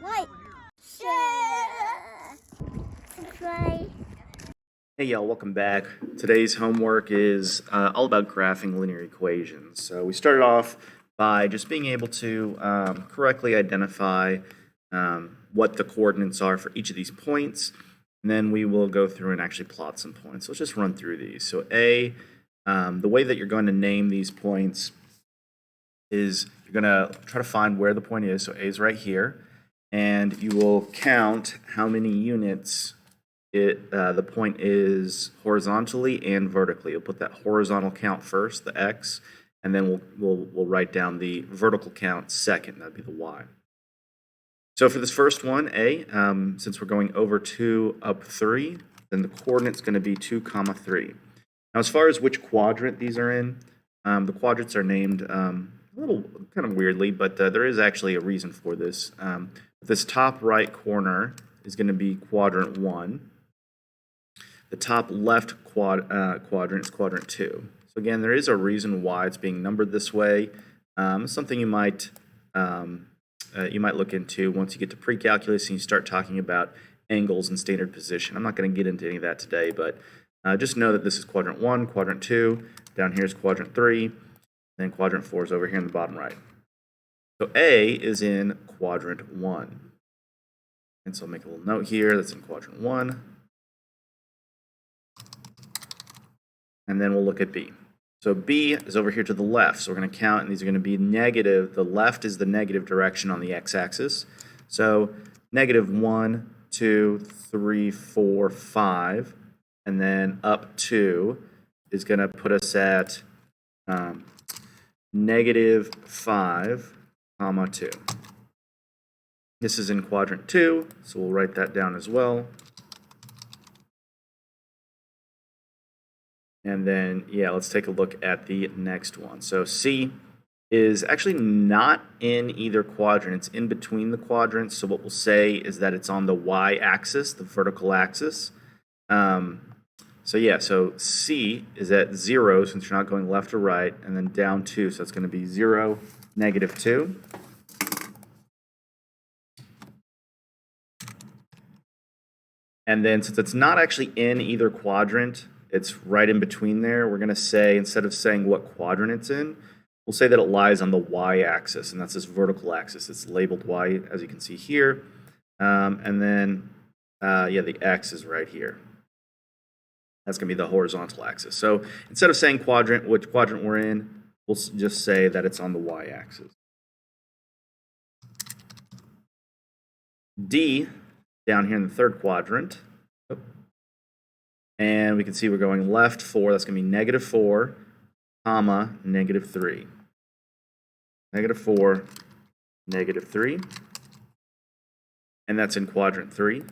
like, share, subscribe. Hey y'all, welcome back. Today's homework is all about graphing linear equations. So we started off by just being able to correctly identify what the coordinates are for each of these points, and then we will go through and actually plot some points. So let's just run through these. So A, the way that you're going to name these points is you're going to try to find where the point is. So A is right here, and you will count how many units the point is horizontally and vertically. You'll put that horizontal count first, the x, and then we'll write down the vertical count second. That'd be the y. So for this first one, A, since we're going over 2 up 3, then the coordinate's going to be 2, 3. Now, as far as which quadrant these are in, the quadrants are named a little kind of weirdly, but there is actually a reason for this. This top right corner is going to be quadrant 1. The top left quadrant is quadrant 2. So again, there is a reason why it's being numbered this way. Something you might look into once you get to pre-calculus and you start talking about angles and standard position. I'm not going to get into any of that today, but just know that this is quadrant 1, quadrant 2. Down here is quadrant 3. And then quadrant 4 is over here in the bottom right. So A is in quadrant 1. And so I'll make a little note here that's in quadrant 1. And then we'll look at B. So B is over here to the left. So we're going to count, and these are going to be negative. The left is the negative direction on the x-axis. So negative 1, 2, 3, 4, 5. And then up 2 is going to put us at negative 5, comma 2. This is in quadrant 2, so we'll write that down as well. And then, yeah, let's take a look at the next one. So C is actually not in either quadrant. It's in between the quadrants. So what we'll say is that it's on the y-axis, the vertical axis. So C is at 0 since you're not going left or right, and then down 2. So it's going to be 0, negative 2. And then since it's not actually in either quadrant, it's right in between there. We're going to say, instead of saying what quadrant it's in, we'll say that it lies on the y-axis, and that's this vertical axis. It's labeled y, as you can see here. And then, the x is right here. That's going to be the horizontal axis. So instead of saying quadrant, which quadrant we're in, we'll just say that it's on the y-axis. D, down here in the third quadrant. And we can see we're going left 4. That's going to be negative 4, comma, negative 3. Negative 4, negative 3. And that's in quadrant 3.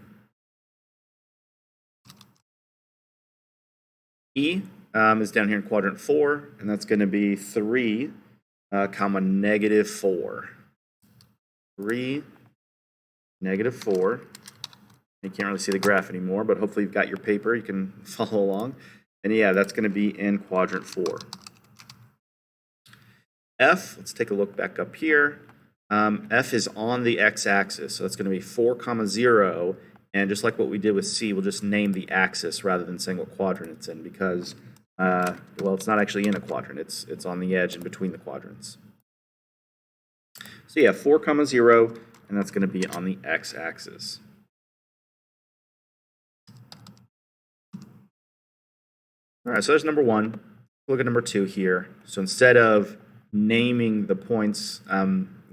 E is down here in quadrant 4, and that's going to be 3, comma, negative 4. 3, negative 4. You can't really see the graph anymore, but hopefully you've got your paper. You can follow along. And yeah, that's going to be in quadrant 4. F, let's take a look back up here. F is on the x-axis, so that's going to be 4, comma 0. And just like what we did with C, we'll just name the axis rather than saying what quadrant it's in because, well, it's not actually in a quadrant. It's on the edge in between the quadrants. So yeah, 4, comma 0, and that's going to be on the x-axis. All right, so there's number 1. Look at number 2 here. So instead of naming the points,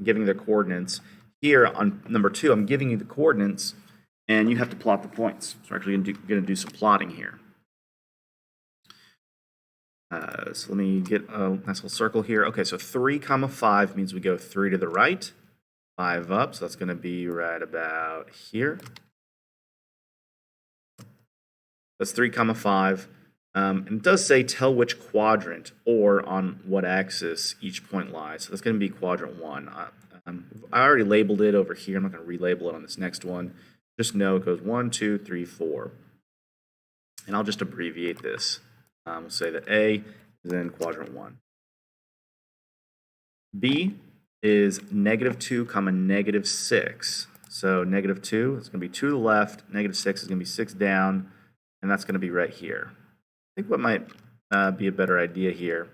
giving their coordinates, here on number 2, I'm giving you the coordinates, and you have to plot the points. So we're actually going to do some plotting here. So let me get a nice little circle here. Okay, so 3, comma 5 means we go 3 to the right, 5 up, so that's going to be right about here. That's 3, comma 5. And it does say tell which quadrant or on what axis each point lies. So that's going to be quadrant 1. I already labeled it over here. I'm not going to relabel it on this next one. Just know it goes 1, 2, 3, 4. And I'll just abbreviate this. We'll say that A is in quadrant 1. B is -2, -6. So negative 2 is going to be 2 to the left, negative 6 is going to be 6 down, and that's going to be right here. I think what might be a better idea here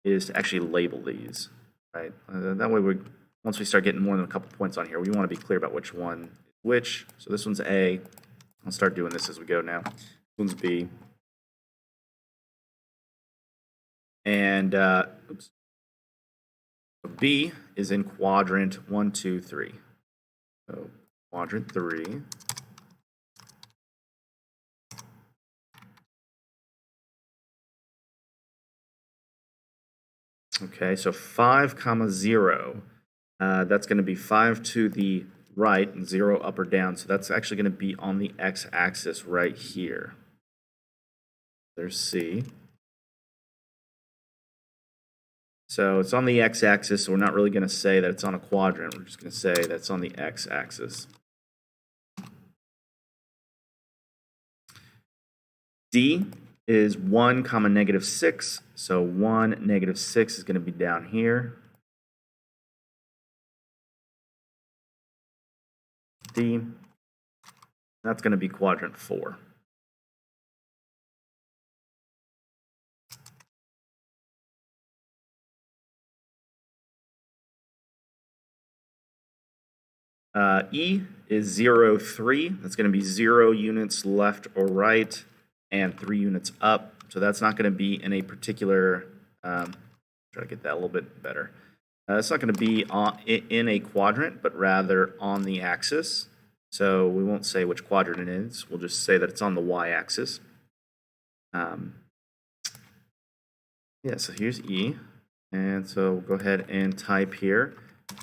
is to actually label these, right? That way, once we start getting more than a couple points on here, we want to be clear about which one is which. So this one's A. I'll start doing this as we go now. This one's B. And oops. So B is in quadrant 1, 2, 3. So quadrant 3. Okay, so 5, 0. That's going to be 5 to the right and 0 up or down. So that's actually going to be on the x-axis right here. There's C. So it's on the x-axis, so we're not really going to say that it's on a quadrant. We're just going to say that it's on the x-axis. D is 1, negative 6. So 1, negative 6 is going to be down here. D. That's going to be quadrant 4. E is 0, 3. That's going to be 0 units left or right and 3 units up. So that's not going to be in a particular, try to get that a little bit better. It's not going to be in a quadrant, but rather on the axis. So we won't say which quadrant it is. We'll just say that it's on the y-axis. Yeah, so here's E. And so we'll go ahead and type here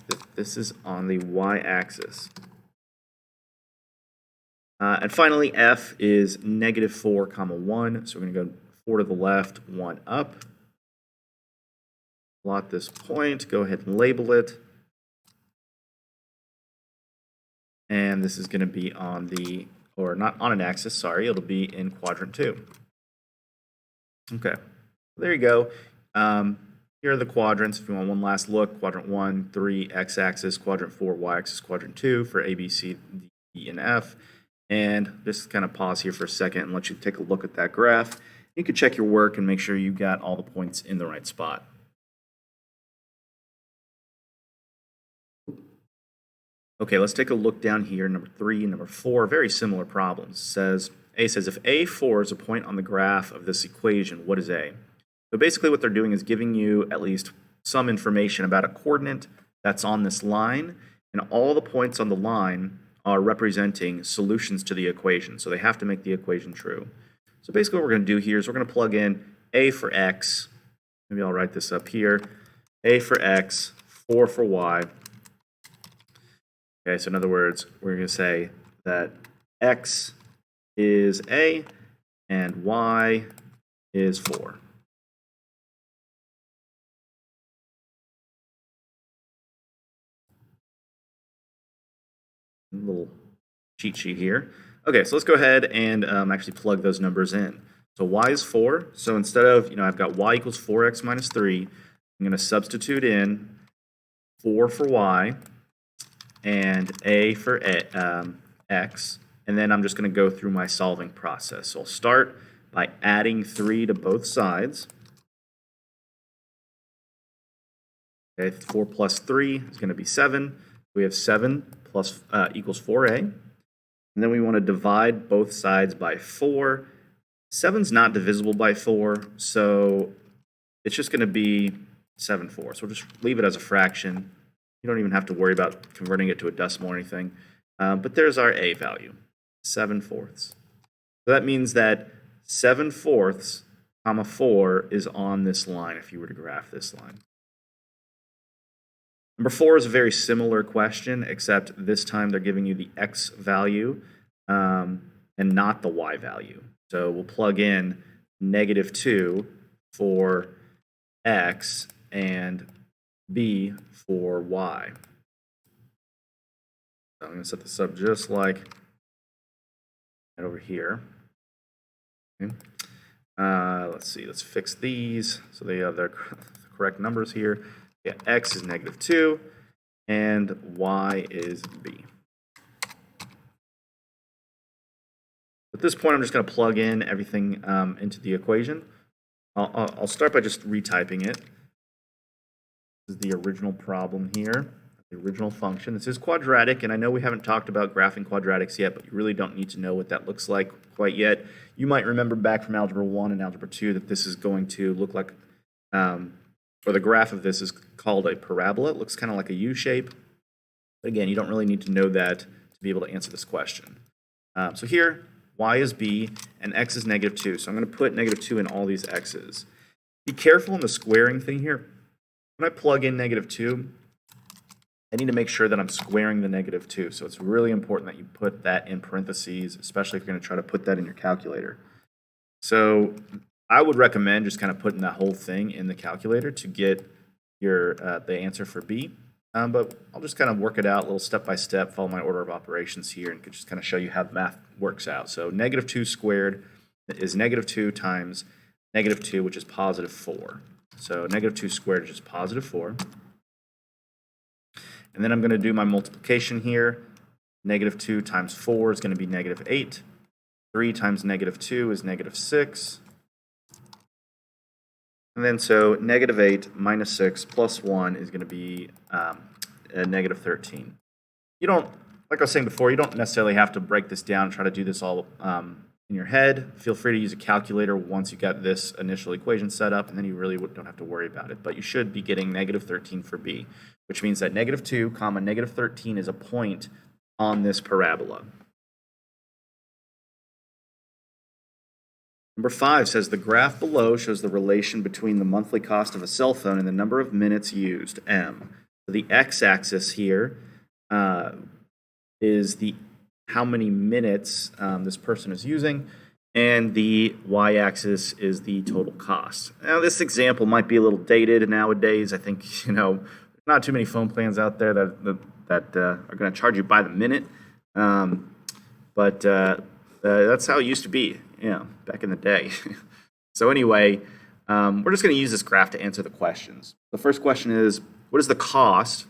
that this is on the y-axis. And finally, F is negative 4, 1. So we're going to go 4 to the left, 1 up. Plot this point, go ahead and label it. And this is going to be on the, or not on an axis, sorry, it'll be in quadrant 2. Okay, there you go. Here are the quadrants. If you want one last look, quadrant 1, 3, x-axis, quadrant 4, y-axis, quadrant 2 for A, B, C, D, E, and F. And just kind of pause here for a second and let you take a look at that graph. You can check your work and make sure you got all the points in the right spot. Okay, let's take a look down here. Number 3 and number 4, very similar problems. A says if A4 is a point on the graph of this equation, what is A? So basically what they're doing is giving you at least some information about a coordinate that's on this line, and all the points on the line are representing solutions to the equation. So they have to make the equation true. So basically what we're going to do here is we're going to plug in A for X. Maybe I'll write this up here. A for X, 4 for Y. Okay, so in other words, we're going to say that X is A and Y is 4. A little cheat sheet here. Okay, so let's go ahead and actually plug those numbers in. So y is 4. So instead of, I've got y equals 4x minus 3, I'm going to substitute in 4 for y and a for x, and then I'm just going to go through my solving process. So I'll start by adding 3 to both sides. Okay, 4 plus 3 is going to be 7. We have 7 plus equals 4a. And then we want to divide both sides by 4. 7's not divisible by 4, so it's just going to be 7/4. So we'll just leave it as a fraction. You don't even have to worry about converting it to a decimal or anything. But there's our a value, 7/4. So that means that 7/4, 4 is on this line if you were to graph this line. Number 4 is a very similar question, except this time they're giving you the x value and not the y value. So we'll plug in -2 for x and b for y. So I'm going to set this up just like right over here. Okay. Let's see, let's fix these so they have their correct numbers here. Yeah, x is -2 and y is b. at this point, I'm just going to plug in everything into the equation. I'll start by just retyping it. This is the original problem here, the original function. This is quadratic, and I know we haven't talked about graphing quadratics yet, but you really don't need to know what that looks like quite yet. You might remember back from Algebra 1 and Algebra 2 that this is going to look like, or the graph of this is called a parabola. It looks kind of like a U shape. But again, you don't really need to know that to be able to answer this question. So here, y is b, and x is -2. So I'm going to put -2 in all these x's. Be careful in the squaring thing here. When I plug in -2, I need to make sure that I'm squaring the -2. So it's really important that you put that in parentheses, especially if you're going to try to put that in your calculator. So I would recommend just kind of putting that whole thing in the calculator to get your the answer for b. But I'll just kind of work it out a little step by step, follow my order of operations here, and just kind of show you how the math works out. So -2 squared is -2 times -2, which is +4. So -2 squared is just +4. And then I'm going to do my multiplication here. -2 times 4 is going to be -8. 3 times -2 is -6. And then so -8 minus 6 plus 1 is going to be -13. You don't, like I was saying before, you don't necessarily have to break this down and try to do this all in your head. Feel free to use a calculator once you got this initial equation set up, and then you really don't have to worry about it. But you should be getting -13 for b, which means that -2, -13 is a point on this parabola. Number 5 says the graph below shows the relation between the monthly cost of a cell phone and the number of minutes used, M. So the x-axis here is how many minutes this person is using, and the y-axis is the total cost. Now this example might be a little dated nowadays. I think, not too many phone plans out there that are going to charge you by the minute, but that's how it used to be. Back in the day. So anyway, we're just going to use this graph to answer the questions. The first question is, what is the cost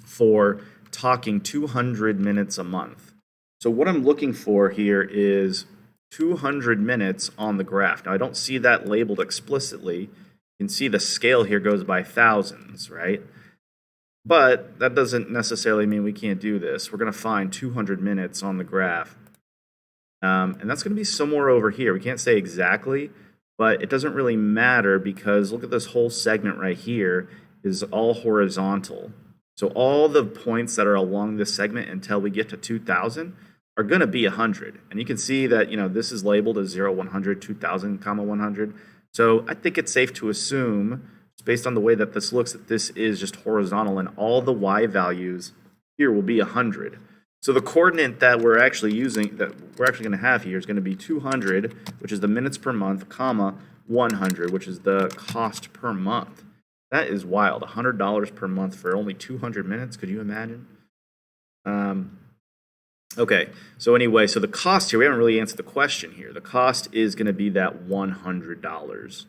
for talking 200 minutes a month? So what I'm looking for here is 200 minutes on the graph. Now I don't see that labeled explicitly. You can see the scale here goes by thousands, right? But that doesn't necessarily mean we can't do this. We're going to find 200 minutes on the graph. And that's going to be somewhere over here. We can't say exactly, but it doesn't really matter because look at this whole segment right here is all horizontal. So all the points that are along this segment until we get to 2,000 are going to be 100. And you can see that, this is labeled as 0, 100, 2,000, 100. So I think it's safe to assume, based on the way that this looks, that this is just horizontal and all the y values here will be 100. So the coordinate that we're actually using, that we're actually going to have here is going to be 200, which is the minutes per month, comma, 100, which is the cost per month. That is wild, $100 per month for only 200 minutes. Could you imagine? Okay, so anyway, so the cost here, we haven't really answered the question here. The cost is going to be that $100.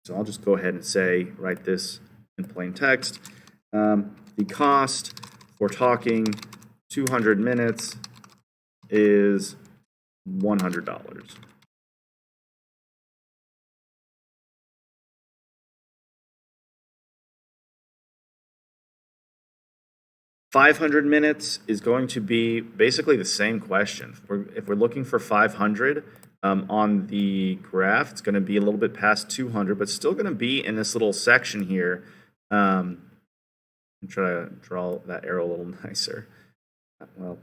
So I'll just go ahead and write this in plain text. The cost for talking 200 minutes is $100. $500 minutes is going to be basically the same question. If we're looking for 500 on the graph, it's going to be a little bit past 200, but still going to be in this little section here. I'm trying to draw that arrow a little nicer. Well,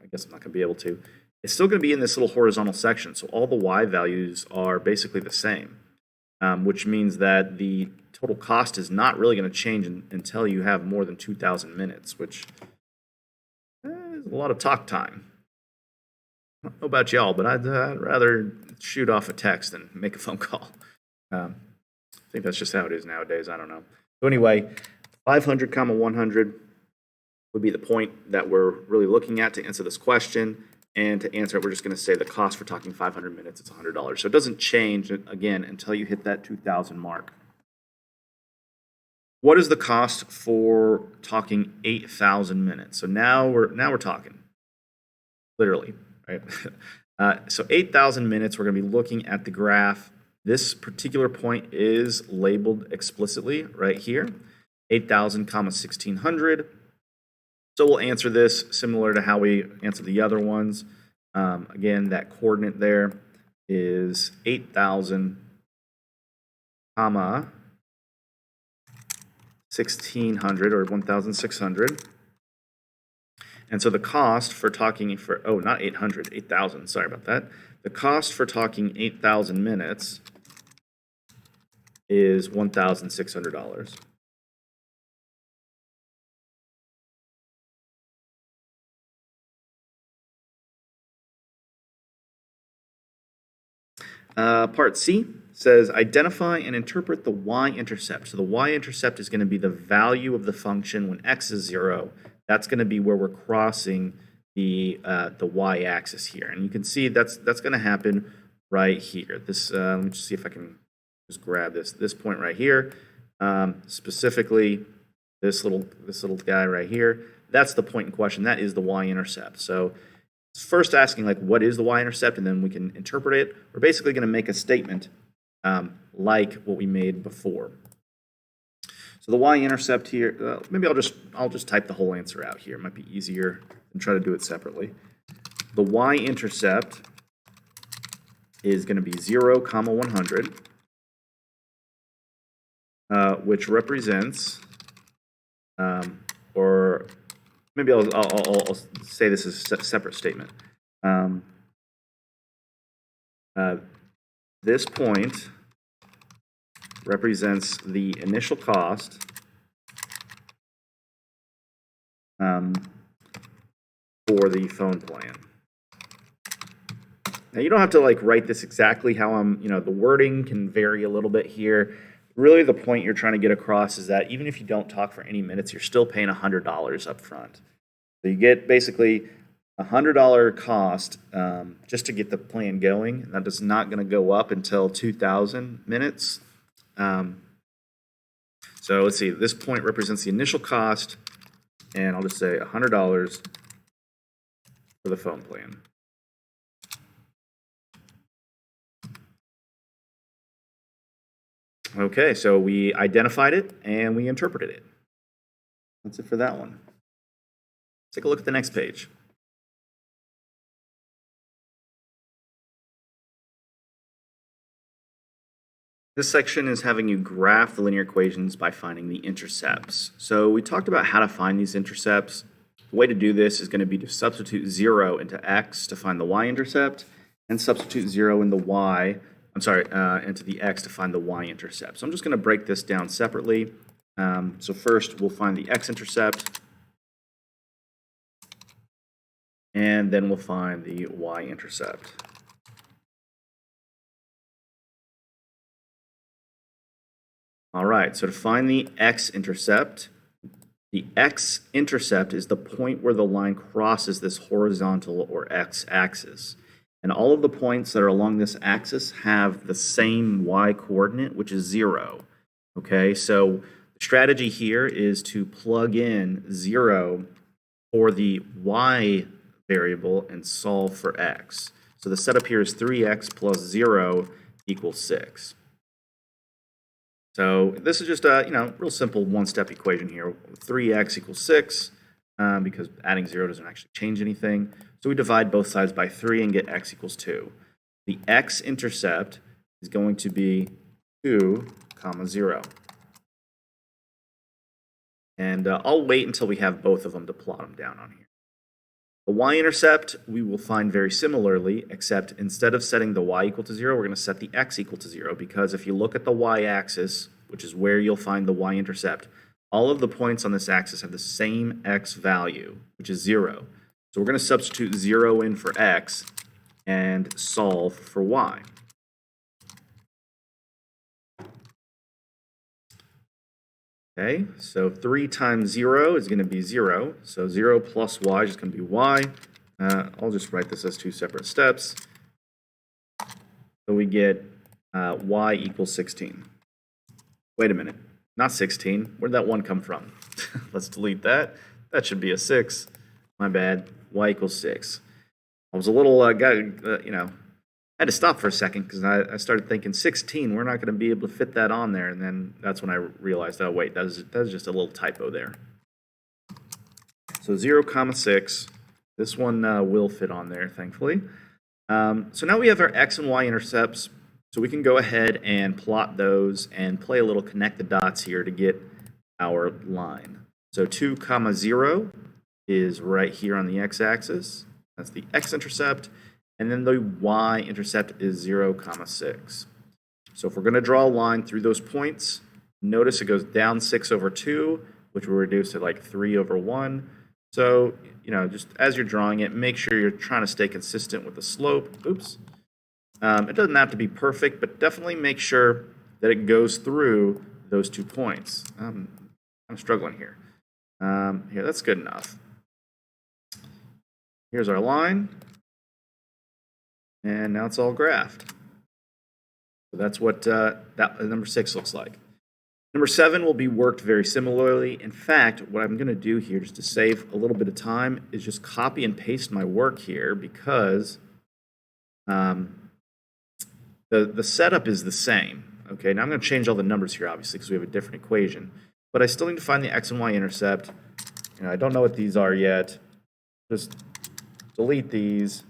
I guess I'm not going to be able to. It's still going to be in this little horizontal section, so all the y values are basically the same, which means that the total cost is not really going to change until you have more than 2,000 minutes, which is a lot of talk time. I don't know about y'all, but I'd rather shoot off a text than make a phone call. I think that's just how it is nowadays. I don't know. So anyway, 500, 100 would be the point that we're really looking at to answer this question. And to answer it, we're just going to say the cost for talking 500 minutes is $100. So it doesn't change, again, until you hit that 2,000 mark. What is the cost for talking 8,000 minutes? So now we're talking, literally, right? So 8,000 minutes, we're going to be looking at the graph. This particular point is labeled explicitly right here, 8,000, 1,600. So we'll answer this similar to how we answered the other ones. Again, that coordinate there is 8,000, 1,600 or 1,600. And so the cost for talking for, oh, not 800, 8,000, sorry about that. The cost for talking 8,000 minutes is $1,600. Part C says identify and interpret the y-intercept. So the y-intercept is going to be the value of the function when x is 0. That's going to be where we're crossing the y-axis here. And you can see that's going to happen right here. This let me just see if I can just grab this point right here. Specifically, this little guy right here. That's the point in question. That is the y-intercept. So it's first asking like what is the y-intercept, and then we can interpret it. We're basically going to make a statement like what we made before. So the y-intercept here, maybe I'll just type the whole answer out here. It might be easier than try to do it separately. The y-intercept is going to be 0, 100, which represents, or maybe I'll say this as a separate statement. This point represents the initial cost for the phone plan. Now you don't have to like write this exactly how the wording can vary a little bit here. Really the point you're trying to get across is that even if you don't talk for any minutes, you're still paying $100 up front. So you get basically $100 cost just to get the plan going. That is not going to go up until 2,000 minutes. So let's see, this point represents the initial cost, and I'll just say $100 for the phone plan. Okay, so we identified it and we interpreted it. That's it for that one. Let's take a look at the next page. This section is having you graph the linear equations by finding the intercepts. So we talked about how to find these intercepts. The way to do this is going to be to substitute 0 into x to find the y-intercept, and substitute 0 into the x to find the y-intercept. So I'm just going to break this down separately. So first we'll find the x-intercept, and then we'll find the y-intercept. All right, so to find the x-intercept is the point where the line crosses this horizontal or x-axis. And all of the points that are along this axis have the same y-coordinate, which is 0. Okay, so the strategy here is to plug in 0 for the y variable and solve for x. So the setup here is 3x plus 0 equals 6. So this is just a real simple one-step equation here. 3x equals 6 because adding 0 doesn't actually change anything. So we divide both sides by 3 and get x equals 2. The x-intercept is going to be 2, 0. And I'll wait until we have both of them to plot them down on here. The y-intercept we will find very similarly, except instead of setting the y equal to 0, we're going to set the x equal to 0, because if you look at the y-axis, which is where you'll find the y-intercept, all of the points on this axis have the same x value, which is 0. So we're going to substitute 0 in for x and solve for y. Okay, so 3 times 0 is going to be 0. So 0 plus y is going to be y. I'll just write this as two separate steps. So we get y equals 16. Wait a minute, not 16. Where'd that 1 come from? Let's delete that. That should be a 6. My bad. Y equals 6. I was a little, had to stop for a second because I started thinking 16, we're not going to be able to fit that on there. And then that's when I realized, oh, wait, that's just a little typo there. So 0, 6, this one will fit on there, thankfully. So now we have our x and y intercepts, so we can go ahead and plot those and play a little connect the dots here to get our line. So 2, 0 is right here on the x-axis. That's the x-intercept. And then the y-intercept is 0, 6. So if we're going to draw a line through those points, notice it goes down 6 over 2, which will reduce to like 3 over 1. So, just as you're drawing it, make sure you're trying to stay consistent with the slope. Oops. It doesn't have to be perfect, but definitely make sure that it goes through those 2 points. I'm struggling here. Here, that's good enough. Here's our line. And now it's all graphed. So that's what that number 6 looks like. Number 7 will be worked very similarly. In fact, what I'm going to do here, just to save a little bit of time, is just copy and paste my work here because the setup is the same. Okay, now I'm going to change all the numbers here, obviously, because we have a different equation. But I still need to find the x and y intercept. I don't know what these are yet. Just delete these,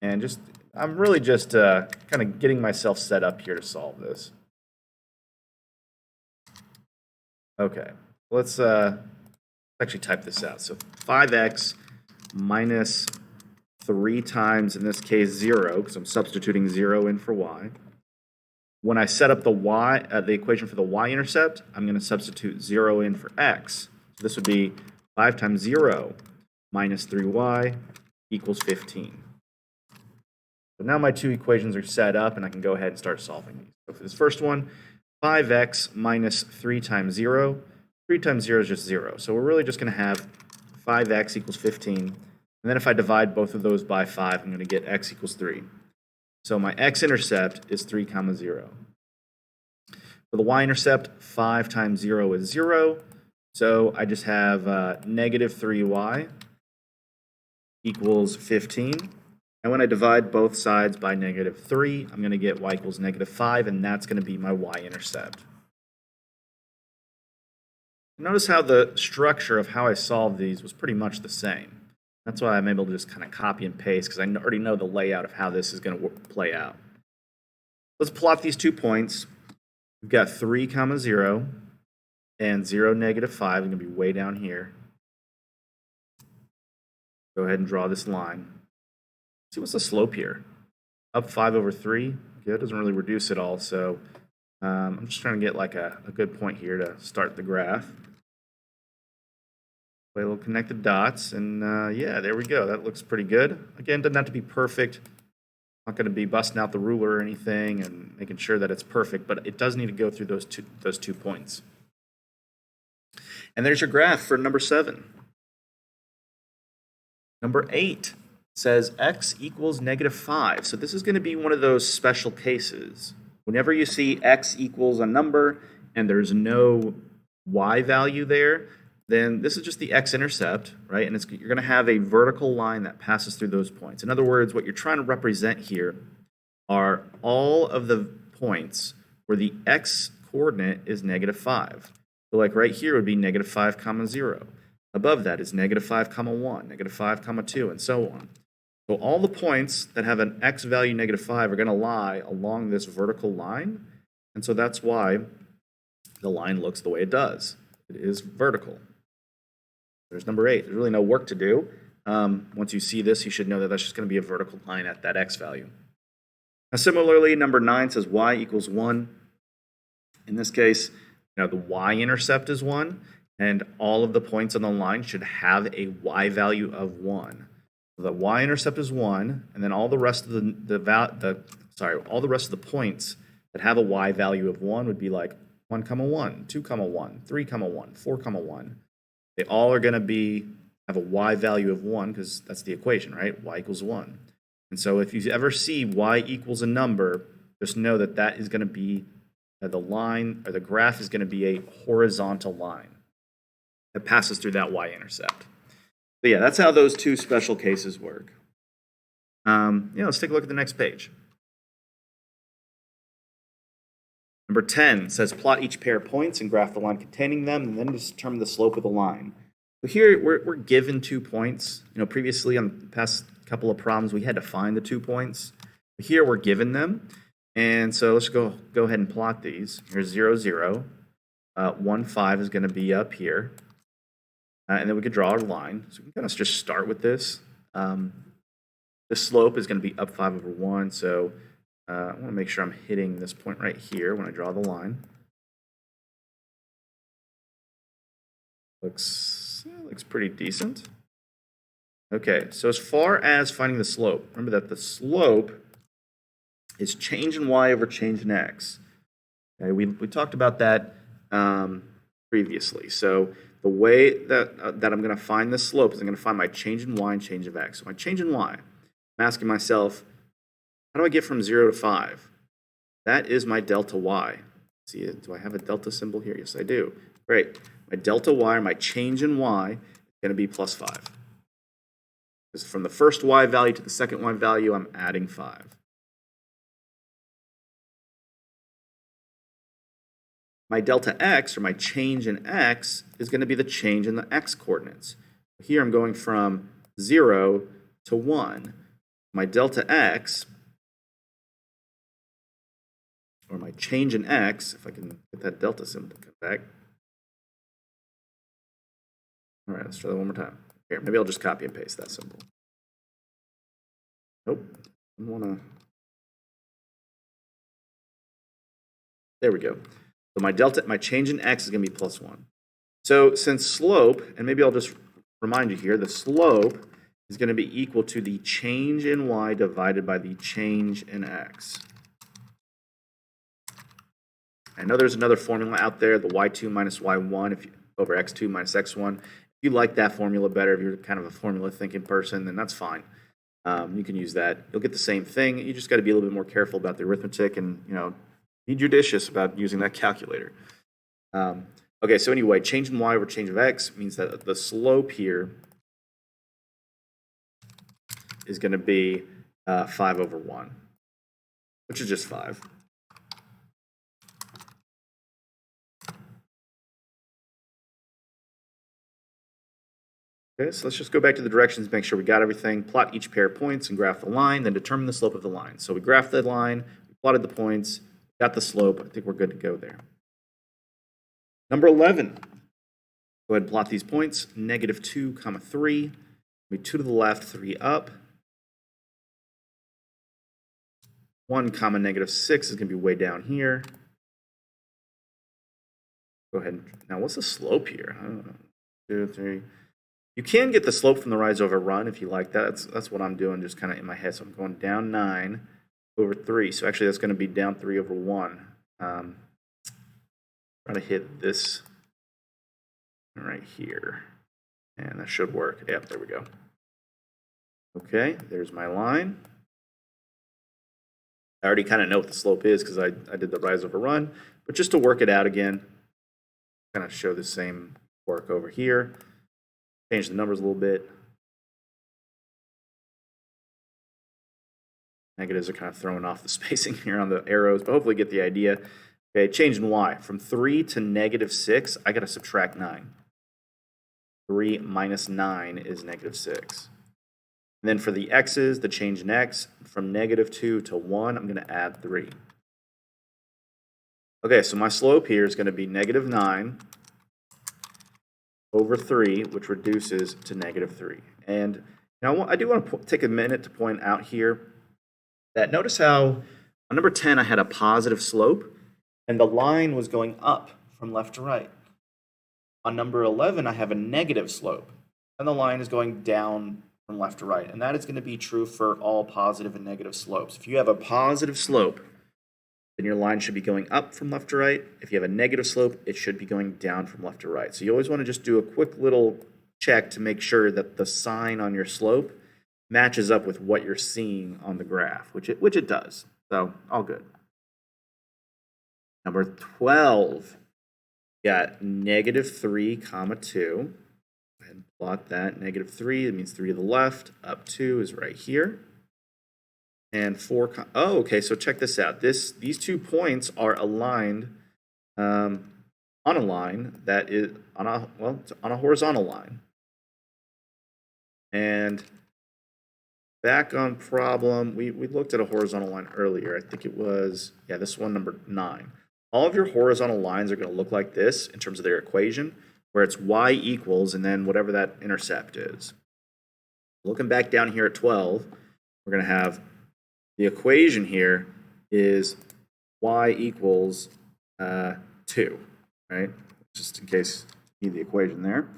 and I'm really just kind of getting myself set up here to solve this. Okay, let's actually type this out. So 5x minus 3 times, in this case, 0, because I'm substituting 0 in for y. When I set up the equation for the y-intercept, I'm going to substitute 0 in for x. So this would be 5 times 0 minus 3y equals 15. So now my 2 equations are set up, and I can go ahead and start solving these. So for this first one, 5x minus 3 times 0. 3 times 0 is just 0. So we're really just going to have 5x equals 15. And then if I divide both of those by 5, I'm going to get x equals 3. So my x-intercept is 3, 0. For the y-intercept, 5 times 0 is 0. So I just have negative 3y equals 15. And when I divide both sides by negative 3, I'm going to get y equals negative 5, and that's going to be my y-intercept. Notice how the structure of how I solved these was pretty much the same. That's why I'm able to just kind of copy and paste, because I already know the layout of how this is going to play out. Let's plot these 2 points. We've got 3, 0, and 0, negative 5. It's going to be way down here. Go ahead and draw this line. See, what's the slope here? Up 5 over 3. Okay, it doesn't really reduce at all, so I'm just trying to get like a good point here to start the graph. Play a little connected dots, and yeah, there we go. That looks pretty good. Again, doesn't have to be perfect. Not going to be busting out the ruler or anything and making sure that it's perfect, but it does need to go through those two points. And there's your graph for number 7. Number 8 says x equals negative 5. So this is going to be one of those special cases. Whenever you see x equals a number and there's no y value there, then this is just the x-intercept, right? And you're going to have a vertical line that passes through those points. In other words, what you're trying to represent here are all of the points where the x-coordinate is negative 5. So like right here would be negative 5, 0. Above that is negative 5, 1, negative 5, 2, and so on. So all the points that have an x value negative 5 are going to lie along this vertical line. And so that's why the line looks the way it does. It is vertical. There's number 8. There's really no work to do. Once you see this, you should know that that's just going to be a vertical line at that x value. Now, similarly, number 9 says y equals 1. In this case, the y-intercept is 1, and all of the points on the line should have a y value of 1. So the y-intercept is 1, and then all the rest of all the rest of the points that have a y value of 1 would be like 1, 1, 2, 1, 3, 1, 4, 1. They all are going to have a y value of 1 because that's the equation, right? Y equals 1. And so if you ever see y equals a number, just know that that is going to be the line, or the graph is going to be a horizontal line that passes through that y-intercept. So yeah, that's how those two special cases work. Let's take a look at the next page. Number 10 says plot each pair of points and graph the line containing them, and then determine the slope of the line. So here we're given 2 points. Previously on the past couple of problems we had to find the 2 points. But here we're given them, and so let's go ahead and plot these. Here's 0, 0. 1, 5 is going to be up here, and then we could draw our line. So we can kind of just start with this. The slope is going to be up 5 over 1, so I want to make sure I'm hitting this point right here when I draw the line. Looks pretty decent. Okay, so as far as finding the slope, remember that the slope is change in y over change in x. Okay, we talked about that previously. So the way that I'm going to find the slope is I'm going to find my change in y and change of x. So my change in y, I'm asking myself, how do I get from 0 to 5? That is my delta y. See, do I have a delta symbol here? Yes, I do. Great. My delta y, or my change in y, is going to be plus 5. Because from the first y value to the second y value, I'm adding 5. My delta x, or my change in x, is going to be the change in the x coordinates. Here I'm going from 0 to 1. My delta x, or my change in x, if I can get that delta symbol to come back. All right, let's try that one more time. Here, maybe I'll just copy and paste that symbol. Nope, I want to. There we go. So my change in x is going to be plus 1. So since slope, and maybe I'll just remind you here, the slope is going to be equal to the change in y divided by the change in x. I know there's another formula out there, the y2 minus y1 over x2 minus x1. If you like that formula better, if you're kind of a formula thinking person, then that's fine. You can use that. You'll get the same thing. You just got to be a little bit more careful about the arithmetic and, be judicious about using that calculator. Okay, so anyway, change in y over change of x means that the slope here is going to be 5 over 1, which is just 5. Okay, so let's just go back to the directions, make sure we got everything, plot each pair of points and graph the line, then determine the slope of the line. So we graphed the line, we plotted the points, got the slope. I think we're good to go there. Number 11. Go ahead and plot these points. -2, 3. Be 2 to the left, 3 up. 1, -6 is going to be way down here. Go ahead. Now, what's the slope here? I don't know. 2, 3. You can get the slope from the rise over run if you like that. That's what I'm doing just kind of in my head. So I'm going down 9 over 3. So actually that's going to be down 3 over 1. Try to hit this right here. And that should work. Yep, there we go. Okay, there's my line. I already kind of know what the slope is because I did the rise over run. But just to work it out again, kind of show the same work over here. Change the numbers a little bit. Negatives are kind of throwing off the spacing here on the arrows, but hopefully get the idea. Okay, change in y. From 3 to -6, I got to subtract 9. 3 minus 9 is -6. And then for the x's, the change in x, from -2 to 1, I'm going to add 3. Okay, so my slope here is going to be -9 over 3, which reduces to -3. And now I do want to take a minute to point out here that notice how on number 10 I had a positive slope and the line was going up from left to right. On number 11 I have a negative slope and the line is going down from left to right. And that is going to be true for all positive and negative slopes. If you have a positive slope, then your line should be going up from left to right. If you have a negative slope, it should be going down from left to right. So you always want to just do a quick little check to make sure that the sign on your slope matches up with what you're seeing on the graph, which it does. So all good. Number 12, got -3, 2. Go ahead and plot that. -3, it means 3 to the left, up 2 is right here. And 4, oh, okay, so check this out. These 2 points are aligned on a line that is on a horizontal line. And back on problem, we looked at a horizontal line earlier. I think it was, yeah, this one, number 9. All of your horizontal lines are going to look like this in terms of their equation, where it's y equals and then whatever that intercept is. Looking back down here at 12, we're going to have the equation here is y equals 2, right? Just in case you need the equation there.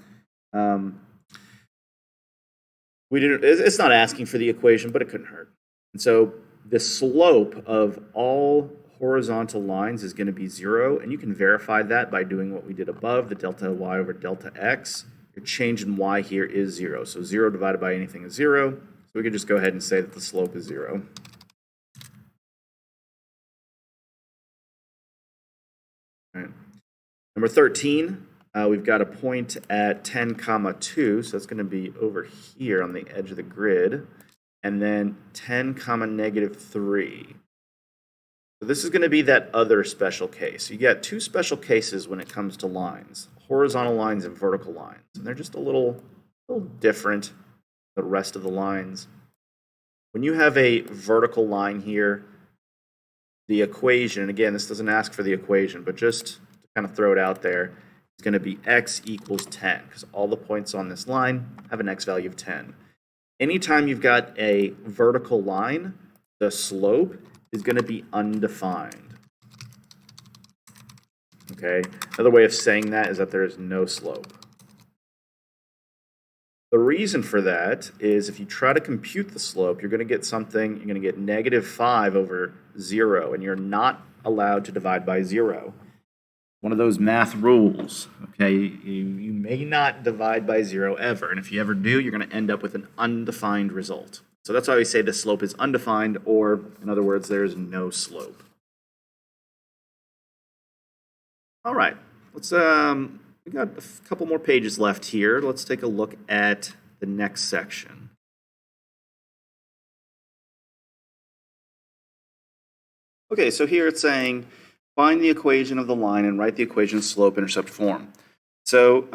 It's not asking for the equation, but it couldn't hurt. And so the slope of all horizontal lines is going to be 0, and you can verify that by doing what we did above, the delta y over delta x. Your change in y here is 0, so 0 divided by anything is 0. So we could just go ahead and say that the slope is 0. All right. Number 13, we've got a point at 10, 2, so that's going to be over here on the edge of the grid, and then 10, -3. So this is going to be that other special case. You get 2 special cases when it comes to lines, horizontal lines and vertical lines, and they're just a little different than the rest of the lines. When you have a vertical line here, the equation, again, this doesn't ask for the equation, but just to kind of throw it out there, is going to be x equals 10, because all the points on this line have an x value of 10. Anytime you've got a vertical line, the slope is going to be undefined. Okay, another way of saying that is that there is no slope. The reason for that is if you try to compute the slope, you're going to get something, you're going to get -5 over 0, and you're not allowed to divide by 0. One of those math rules, okay? You may not divide by 0 ever, and if you ever do, you're going to end up with an undefined result. So that's why we say the slope is undefined, or in other words, there is no slope. All right, let's we got a couple more pages left here. Let's take a look at the next section. Okay, so here it's saying find the equation of the line and write the equation slope-intercept form. So,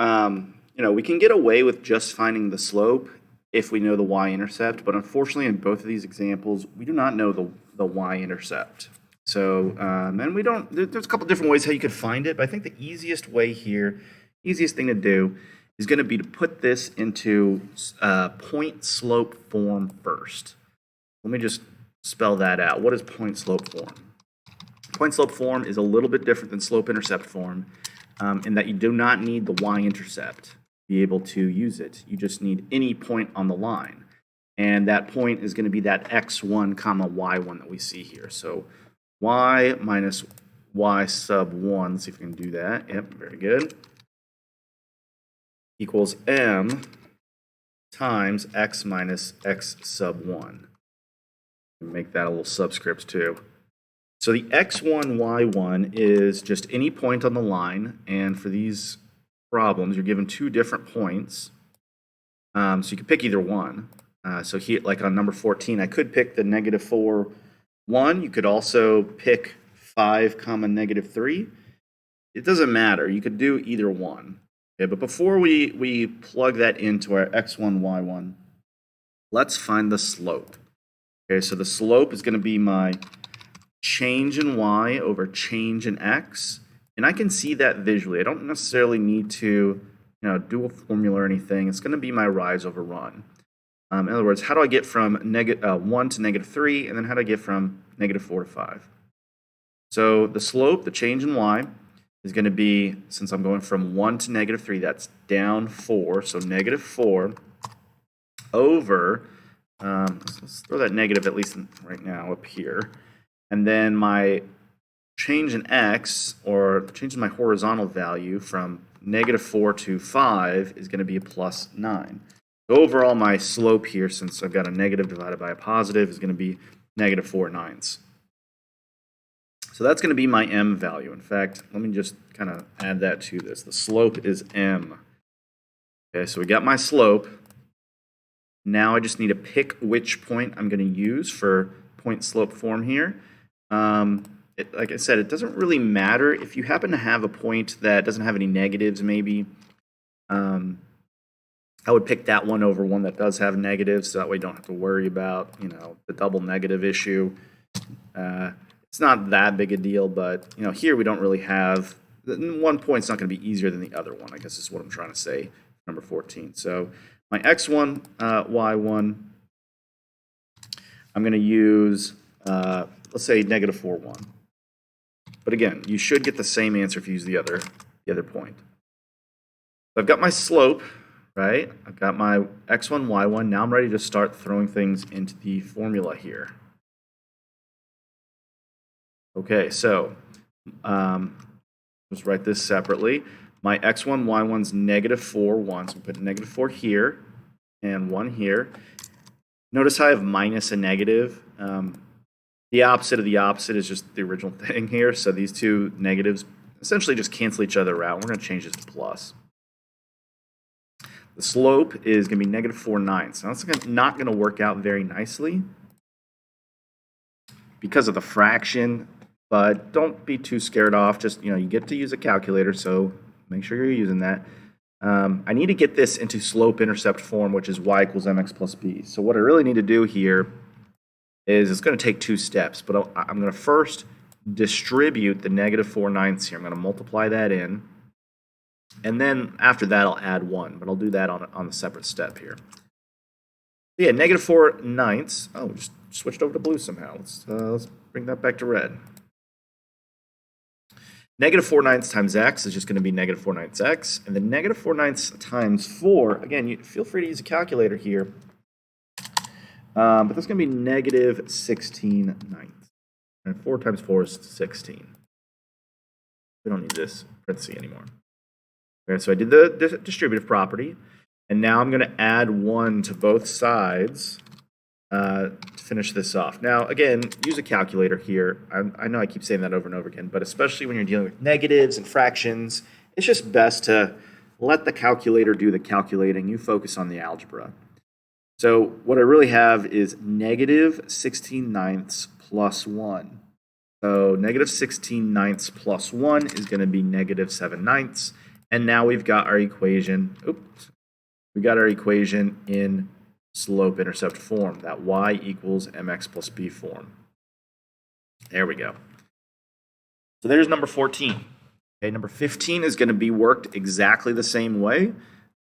we can get away with just finding the slope if we know the y-intercept, but unfortunately in both of these examples, we do not know the y-intercept. So, and we don't, there's a couple different ways how you could find it, but I think the easiest way here, easiest thing to do is going to be to put this into point-slope form first. Let me just spell that out. What is point-slope form? Point-slope form is a little bit different than slope-intercept form in that you do not need the y-intercept to be able to use it. You just need any point on the line. And that point is going to be that x1 comma y1 that we see here. So y minus y sub 1, let's see if we can do that. Yep, very good. Equals m times x minus x sub 1. Make that a little subscript too. So the x1, y1 is just any point on the line, and for these problems, you're given 2 different points. So you can pick either one. So here, like on number 14, I could pick the -4, 1. You could also pick 5, -3. It doesn't matter. You could do either one. Okay, but before we plug that into our x1, y1, let's find the slope. Okay, so the slope is going to be my change in y over change in x, and I can see that visually. I don't necessarily need to do a formula or anything. It's going to be my rise over run. In other words, how do I get from 1 to -3, and then how do I get from -4 to 5? So the slope, the change in y, is going to be, since I'm going from 1 to -3, that's down 4, so -4 over, let's throw that negative at least right now up here, and then my change in x, or change in my horizontal value from -4 to 5 is going to be a +9. So overall, my slope here, since I've got a negative divided by a positive, is going to be -4/9. So that's going to be my m value. In fact, let me just kind of add that to this. The slope is m. Okay, so we got my slope. Now I just need to pick which point I'm going to use for point slope form here. Like I said, it doesn't really matter. If you happen to have a point that doesn't have any negatives, maybe, I would pick that one over one that does have negatives, so that way you don't have to worry about, the double negative issue. It's not that big a deal, but, here we don't really have, one point's not going to be easier than the other one, I guess is what I'm trying to say, number 14. So my x1, y1, I'm going to use, let's say, negative 4, 1. But again, you should get the same answer if you use the other point. So I've got my slope, right? I've got my x1, y1. Now I'm ready to start throwing things into the formula here. Okay, so let's write this separately. My x1, y1's negative 4, 1. So we put negative 4 here and 1 here. Notice how I have minus a negative. The opposite of the opposite is just the original thing here. So these two negatives essentially just cancel each other out. We're going to change this to plus. The slope is going to be negative 4 ninths. Now that's not going to work out very nicely because of the fraction, but don't be too scared off. Just, you get to use a calculator, so make sure you're using that. I need to get this into slope-intercept form, which is y equals mx plus b. So what I really need to do here is it's going to take 2 steps, but I'm going to first distribute the negative 4 ninths here. I'm going to multiply that in, and then after that I'll add 1, but I'll do that on a separate step here. Yeah, negative 4 ninths. Oh, just switched over to blue somehow. Let's bring that back to red. Negative 4 ninths times x is just going to be negative 4 ninths x, and then negative 4 ninths times 4, again, you feel free to use a calculator here, but that's going to be negative 16 ninths. And 4 times 4 is 16. We don't need this parenthesis anymore. Okay, so I did the distributive property, and now I'm going to add 1 to both sides to finish this off. Now, again, use a calculator here. I know I keep saying that over and over again, but especially when you're dealing with negatives and fractions, it's just best to let the calculator do the calculating. You focus on the algebra. So what I really have is negative 16 ninths plus 1. So negative 16 ninths plus 1 is going to be negative 7 ninths. And now we've got our equation. We got our equation in slope-intercept form, that y equals mx plus b form. There we go. So there's number 14. Okay, number 15 is going to be worked exactly the same way.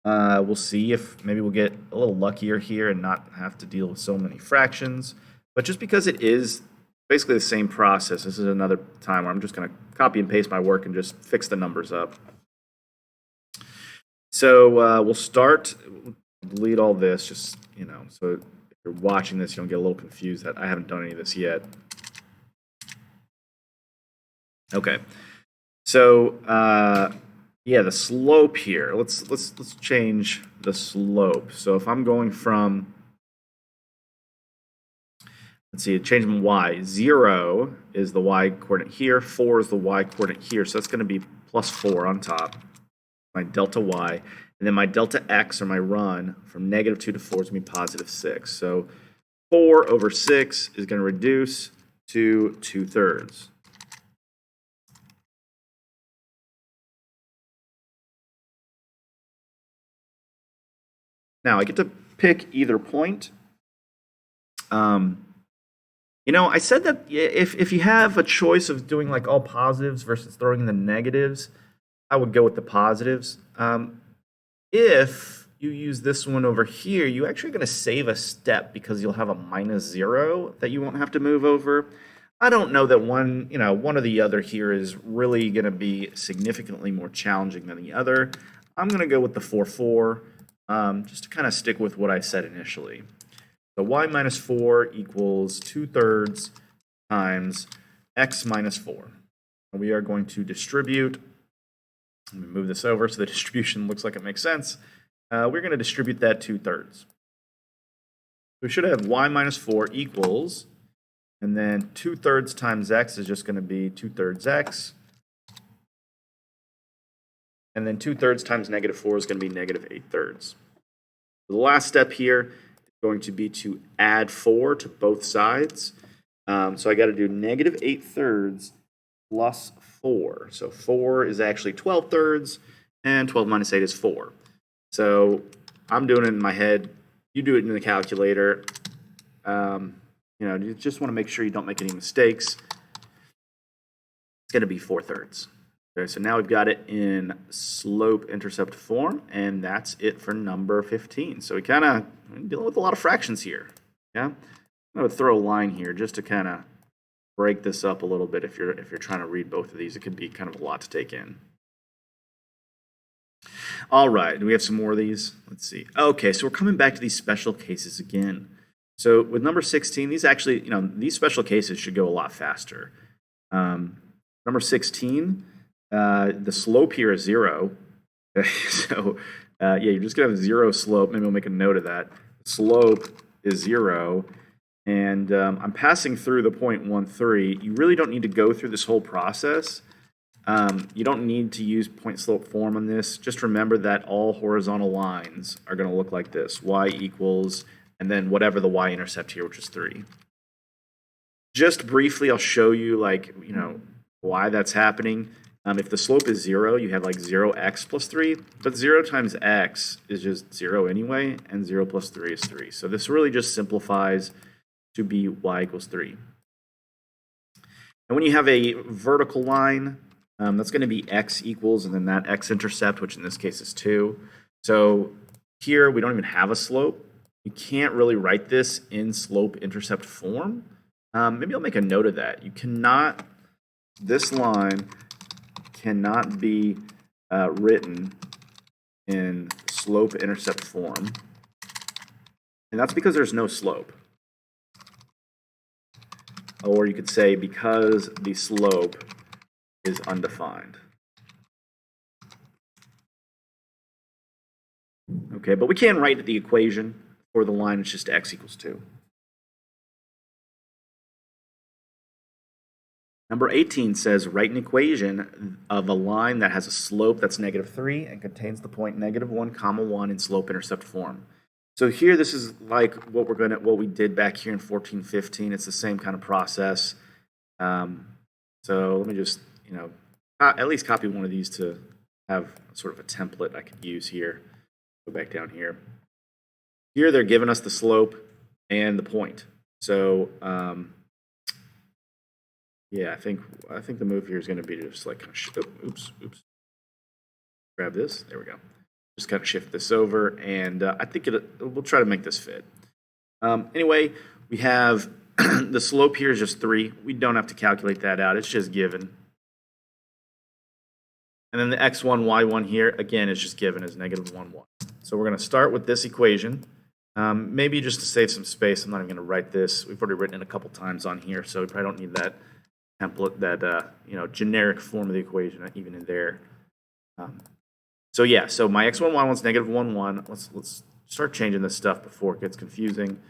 We'll see if maybe we'll get a little luckier here and not have to deal with so many fractions. But just because it is basically the same process, this is another time where I'm just going to copy and paste my work and just fix the numbers up. So we'll start, delete all this, just, so if you're watching this, you don't get a little confused that I haven't done any of this yet. Okay, so yeah, the slope here. Let's change the slope. So if I'm going from, let's see, change from y. 0 is the y coordinate here. 4 is the y coordinate here. So that's going to be plus 4 on top. My delta y. And then my delta x, or my run, from negative 2 to 4 is going to be positive 6. So 4 over 6 is going to reduce to 2/3. Now I get to pick either point. I said that if you have a choice of doing like all positives versus throwing in the negatives, I would go with the positives. If you use this one over here, you're actually going to save a step because you'll have a -0 that you won't have to move over. I don't know that one or the other here is really going to be significantly more challenging than the other. I'm going to go with the 4, 4, just to kind of stick with what I said initially. So y minus 4 equals 2/3 times x minus 4. And we are going to distribute. Let me move this over so the distribution looks like it makes sense. We're going to distribute that 2/3. We should have y minus 4 equals, and then 2/3 times x is just going to be 2/3 x. and then 2/3 times -4 is going to be -8/3. The last step here is going to be to add 4 to both sides. So I got to do -8/3 plus 4. So 4 is actually 12/3, and 12 minus 8 is 4. So I'm doing it in my head. You do it in the calculator. You just want to make sure you don't make any mistakes. It's going to be 4/3. Okay, so now we've got it in slope-intercept form, and that's it for number 15. So we kind of dealing with a lot of fractions here. Yeah, I'm going to throw a line here just to kind of break this up a little bit. If you're trying to read both of these, it could be kind of a lot to take in. All right, do we have some more of these? Let's see. Okay, so we're coming back to these special cases again. So with number 16, these actually, these special cases should go a lot faster. Number 16, the slope here is 0. So yeah, you're just gonna have 0 slope. Maybe we'll make a note of that. Slope is 0, and I'm passing through the point 1,3. You really don't need to go through this whole process. You don't need to use point slope form on this. Just remember that all horizontal lines are going to look like this: y equals, and then whatever the y-intercept here, which is 3. Just briefly, I'll show you why that's happening. If the slope is 0, you have 0x plus 3, but 0 times x is just 0 anyway, and 0 plus 3 is 3. So this really just simplifies to be y equals 3. And when you have a vertical line, that's going to be x equals, and then that x-intercept, which in this case is 2. So here we don't even have a slope. You can't really write this in slope-intercept form. Maybe I'll make a note of that. This line cannot be written in slope-intercept form, and that's because there's no slope. Or you could say because the slope is undefined. Okay, but we can write the equation for the line. It's just x equals 2. Number 18 says write an equation of a line that has a slope that's -3 and contains the point -1, 1 in slope-intercept form. So here, this is like what we did back here in 1415. It's the same kind of process. So let me just at least copy one of these to have sort of a template I could use here. Go back down here. Here they're giving us the slope and the point. So yeah, I think the move here is going to be just oops. Grab this. There we go. Just kind of shift this over, and I think we'll try to make this fit. Anyway, we have the slope here is just 3. We don't have to calculate that out. It's just given. And then the x1, y1 here, again, is just given as -1, 1. So we're going to start with this equation. Maybe just to save some space, I'm not even going to write this. We've already written it a couple times on here, so we probably don't need that template, that generic form of the equation even in there. So yeah, so my x1, y1 is -1, 1. Let's start changing this stuff before it gets confusing.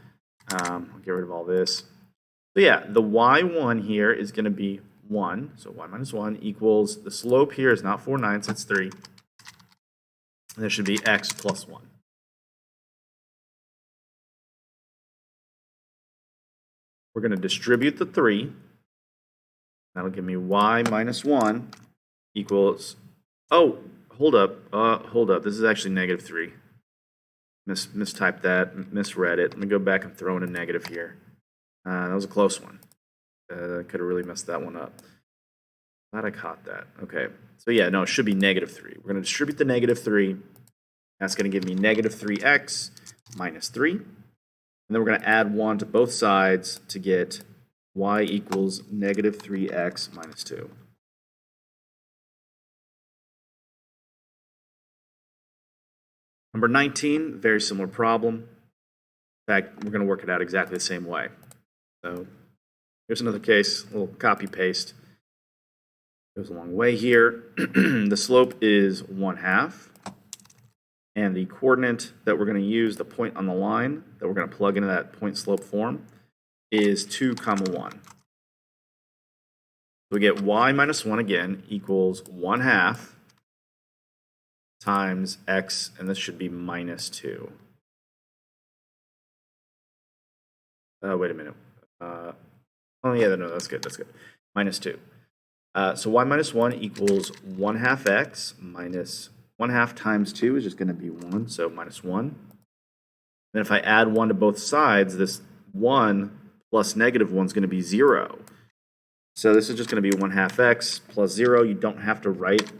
I'll get rid of all this. So yeah, the y1 here is going to be 1. So y minus 1 equals, the slope here is not 4/9, it's 3. And there should be x plus 1. We're going to distribute the 3. That'll give me y minus 1 equals, oh, hold up. This is actually -3. Mistyped that, misread it. Let me go back and throw in a negative here. That was a close one. I could have really messed that one up. Glad I caught that. Okay, so yeah, no, it should be -3. We're going to distribute the -3. That's going to give me -3x minus 3. And then we're going to add 1 to both sides to get y equals -3x minus 2. Number 19, very similar problem. In fact, we're going to work it out exactly the same way. So here's another case, a little copy paste. Goes a long way here. The slope is 1/2. And the coordinate that we're going to use, the point on the line that we're going to plug into that point slope form, is 2, 1. So we get y minus 1 again equals 1/2 times x, and this should be minus 2. Wait a minute. Oh, yeah, no, that's good. That's good. Minus 2. So y minus 1 equals 1 half x minus 1 half times 2 is just going to be 1, so minus 1. Then if I add 1 to both sides, this 1 plus negative 1 is going to be 0. So this is just going to be 1 half x plus 0. You don't have to write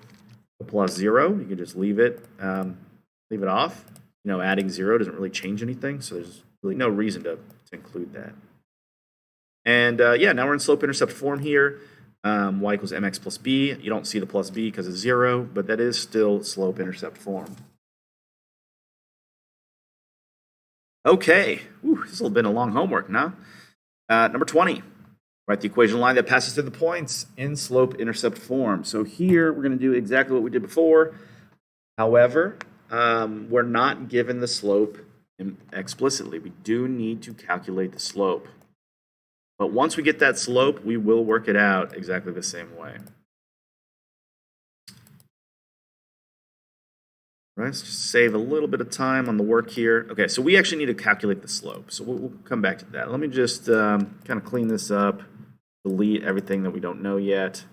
the plus 0. You can just leave it off. You know, adding 0 doesn't really change anything, so there's really no reason to include that. And yeah, now we're in slope-intercept form here. Y equals mx plus b. You don't see the plus b because it's 0, but that is still slope-intercept form. Okay, this will have been a long homework now. Number 20, write the equation line that passes through the points in slope-intercept form. So here we're going to do exactly what we did before. However, we're not given the slope explicitly. We do need to calculate the slope. But once we get that slope, we will work it out exactly the same way. Right, let's just save a little bit of time on the work here. Okay, so we actually need to calculate the slope. So we'll come back to that. Let me just kind of clean this up, delete everything that we don't know yet,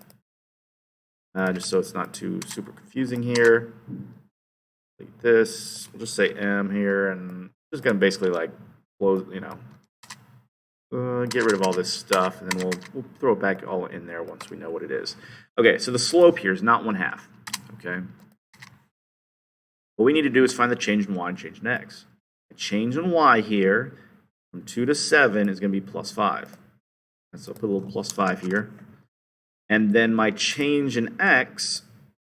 just so it's not too super confusing here. Delete this. We'll just say M here, and just going to basically like close, you know, get rid of all this stuff, and then we'll throw it back all in there once we know what it is. Okay, so the slope here is not 1 half. Okay. What we need to do is find the change in y and change in x. The change in y here from 2 to 7 is going to be plus 5. And so I'll put a little plus 5 here. And then my change in x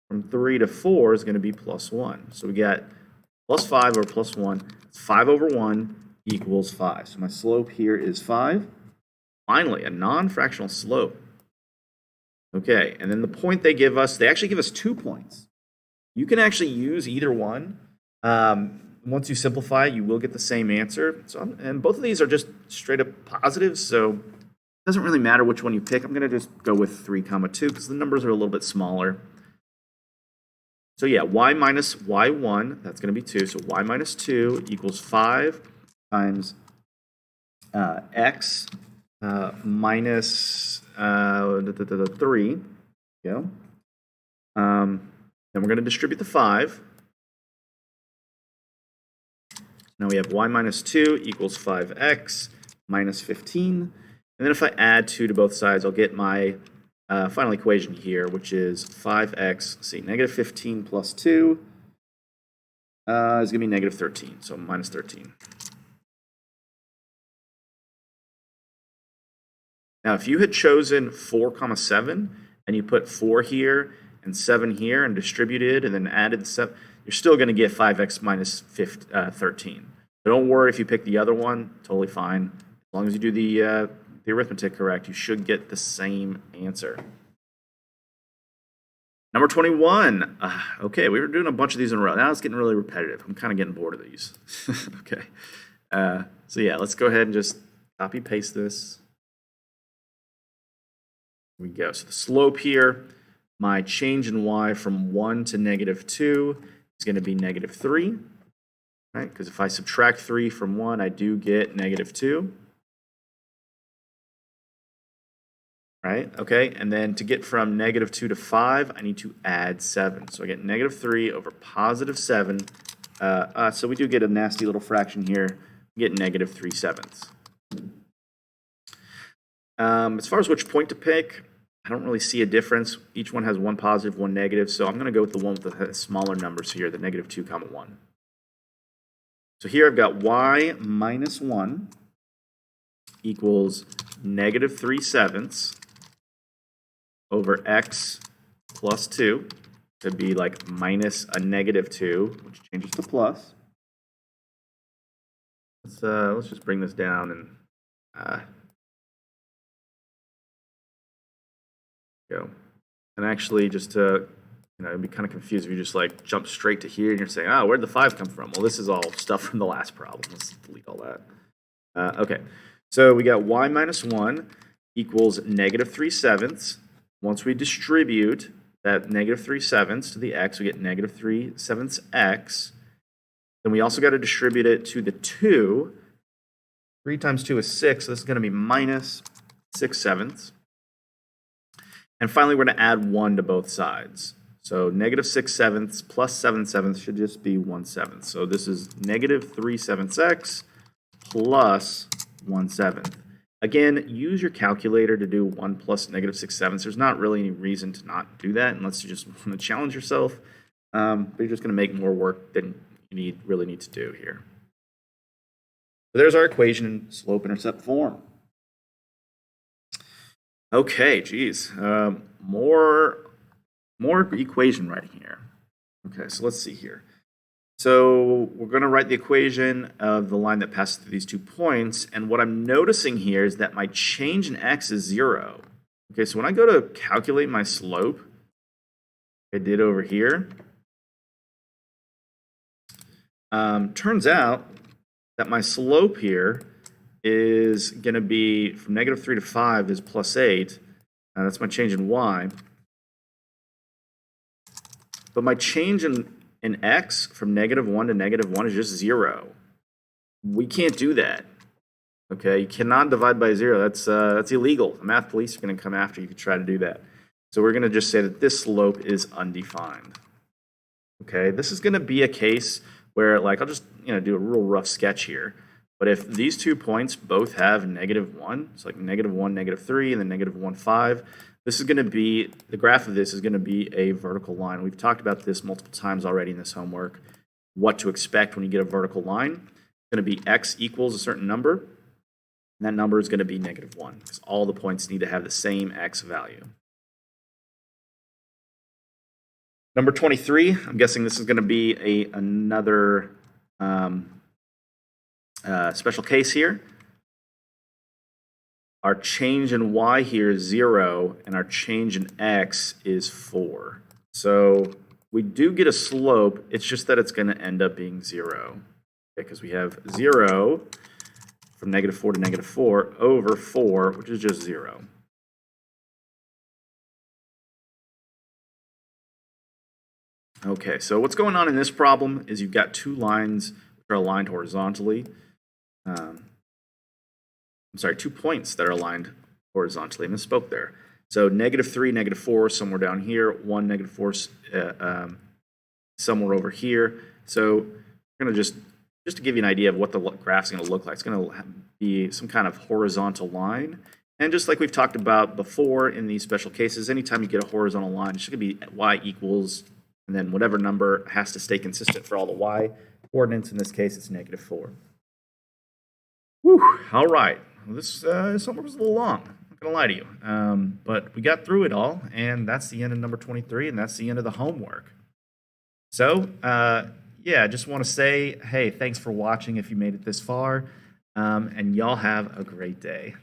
from 3 to 4 is going to be plus 1. So we got plus 5 over plus 1. 5 over 1 equals 5. So my slope here is 5. Finally, a non-fractional slope. Okay, and then the point they give us, they actually give us 2 points. You can actually use either one. Once you simplify, you will get the same answer. So, and both of these are just straight up positives, so it doesn't really matter which one you pick. I'm going to just go with 3, 2 because the numbers are a little bit smaller. So yeah, y minus y1, that's going to be 2. So y minus 2 equals 5 times x minus 3. Go. Then we're going to distribute the 5. Now we have y minus 2 equals 5x minus 15. And then if I add 2 to both sides, I'll get my final equation here, which is 5x, see, negative 15 plus 2 is going to be negative 13, so minus 13. Now, if you had chosen 4, 7, and you put 4 here and 7 here and distributed and then added 7, you're still going to get 5x minus 13. So don't worry if you pick the other one, totally fine. As long as you do the arithmetic correct, you should get the same answer. Number 21. Okay, we were doing a bunch of these in a row. Now it's getting really repetitive. I'm kind of getting bored of these. Okay. So yeah, let's go ahead and just copy paste this. Here we go. So the slope here, my change in y from 1 to negative 2 is going to be negative 3. Right? Because if I subtract 3 from 1, I do get negative 2. Right? Okay, and then to get from negative 2 to 5, I need to add 7. So I get negative 3 over positive 7. So we do get a nasty little fraction here. We get negative 3/7. As far as which point to pick, I don't really see a difference. Each one has one positive, one negative, so I'm going to go with the one with the smaller numbers here, the negative 2, 1. So here I've got y minus 1 equals negative 3/7 over x plus 2. Could be like minus a negative 2, which changes to plus. Let's just bring this down and go. And actually, just to, it'd be kind of confused if you just like jump straight to here and you're saying, oh, where'd the 5 come from? Well, this is all stuff from the last problem. Let's delete all that. Okay, so we got y minus 1 equals negative 3/7. Once we distribute that negative 3/7 to the x, we get negative 3/7 x. Then we also got to distribute it to the 2. 3 times 2 is 6, so this is going to be minus 6/7. And finally, we're going to add 1 to both sides. So negative 6/7 plus 7/7 should just be 1/7. So this is negative 3/7 x plus 1/7. Again, use your calculator to do 1 plus negative 6/7. There's not really any reason to not do that unless you just want to challenge yourself. But you're just going to make more work than you really need to do here. So there's our equation in slope-intercept form. Okay, geez, more equation writing here. Okay, so let's see here. So we're going to write the equation of the line that passes through these 2 points, and what I'm noticing here is that my change in x is 0. Okay, so when I go to calculate my slope, I did over here, turns out that my slope here is going to be from negative 3 to 5 is plus 8. That's my change in y. But my change in x from negative 1 to negative 1 is just 0. We can't do that. Okay, you cannot divide by 0. That's illegal. The math police are going to come after you if you try to do that. So we're going to just say that this slope is undefined. Okay, this is going to be a case where, like, I'll just do a real rough sketch here. But if these 2 points both have negative 1, it's like negative 1, negative 3, and then negative 1, 5, this is going to be, the graph of this is going to be a vertical line. We've talked about this multiple times already in this homework, what to expect when you get a vertical line. It's going to be x equals a certain number, and that number is going to be negative 1, because all the points need to have the same x value. Number 23, I'm guessing this is going to be another special case here. Our change in y here is 0, and our change in x is 4. So we do get a slope, it's just that it's going to end up being 0. Because we have 0 from negative 4 to negative 4 over 4, which is just 0. Okay, so what's going on in this problem is you've got 2 lines which are aligned horizontally. 2 points that are aligned horizontally. I misspoke there. So negative 3, negative 4, somewhere down here. 1, negative 4, somewhere over here. So we're going to just to give you an idea of what the graph's going to look like. It's going to be some kind of horizontal line. And just like we've talked about before in these special cases, anytime you get a horizontal line, it's just going to be y equals, and then whatever number has to stay consistent for all the y coordinates. In this case, it's negative 4. Whew, all right. Well, this homework was a little long. I'm not going to lie to you. But we got through it all, and that's the end of number 23, and that's the end of the homework. So, yeah, I just want to say, hey, thanks for watching if you made it this far, and y'all have a great day.